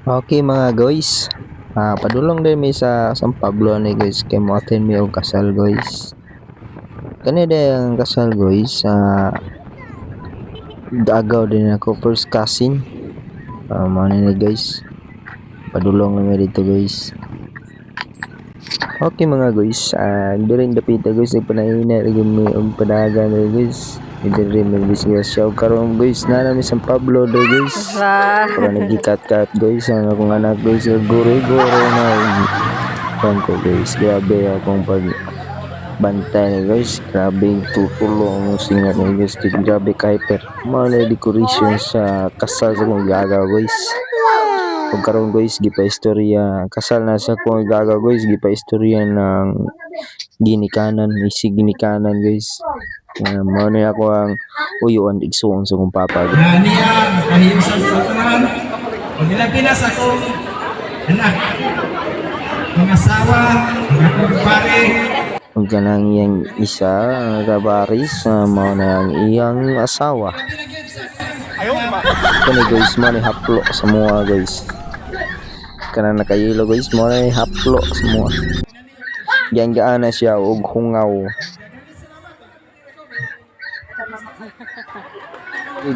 Okay mga guys, padulong din mi sa San Pablo ni guys kay mo attend mi og kasal guys. Kani day ang kasal guys dagaw din ako first cousin. Mao ni guys. Padulong na mi dito guys. Okay mga guys, during dapita guys nagpanaina rin mi og padagan guys. Diri mi bisaya siya karon guys na mi San Pablo do guys. Para nagikat-kat guys ang akong anak guys guri-guri na ko guys. Grabe akong bantay guys. Grabe tutulong mo singat ni guys. Grabe hyper. Mao na decoration sa kasal sa kong gagaw guys. Pag karon guys gipa istorya kasal na sa kong gagaw guys gipa istorya ng ginikanan isig ginikanan guys. Mao na ako ang uyuan igsuon sa kong papa. Niya nakahiusan sa tanan. Pagilagpinas ako anak. Mga asawa, mga kumpare. Ang kanang iyang isa kabaris mao na ang iyang asawa. Kani guys mo ni haplo sa mga guys. Kanang nakayelo guys mo ni haplo sa mga. Giyang-gaan na siya og hungaw.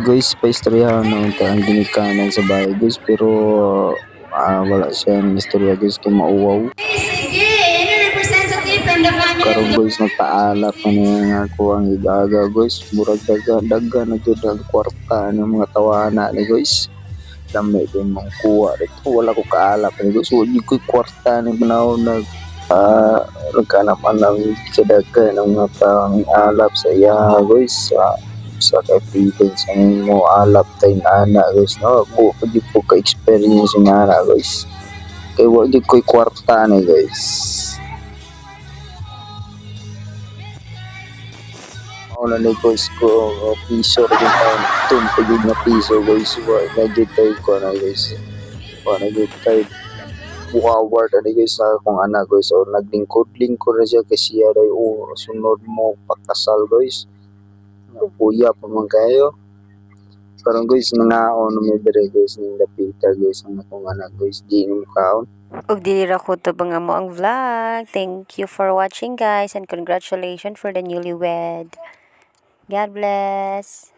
Guys, paistoryahan na ang ginikanan sa bahay guys pero wala siyang istorya guys kay mauwaw. Karon guys nagpaalap na nga ako ang igaga guys murag daga na gyud ang kwarta ng mga tawana ni guys. Dami din mong kuha dito wala ko kaalap ni guys wala ko kwarta ni panahon nagkanapan ng kadaga ng mga pang-alap sa iya guys sa kaibigan sa mo alap tay ana guys no ko pud po ka experience nga ana guys kay wala gyud koy kwarta ni guys. Una na guys ko piso rin tayo tumpagin na piso guys nagit tayo ko na guys nagit tayo buhaward na guys sa akong anak guys so naglingkod-lingkod na siya kasi siya rin sunod mo pakasal guys puya pa man kayo karon guys nangaon na may dire guys ng dapita guys ang akong anak guys di mo kaon ug dili ra ko to nga mo ang vlog. Thank you for watching guys and congratulations for the newlywed. God bless.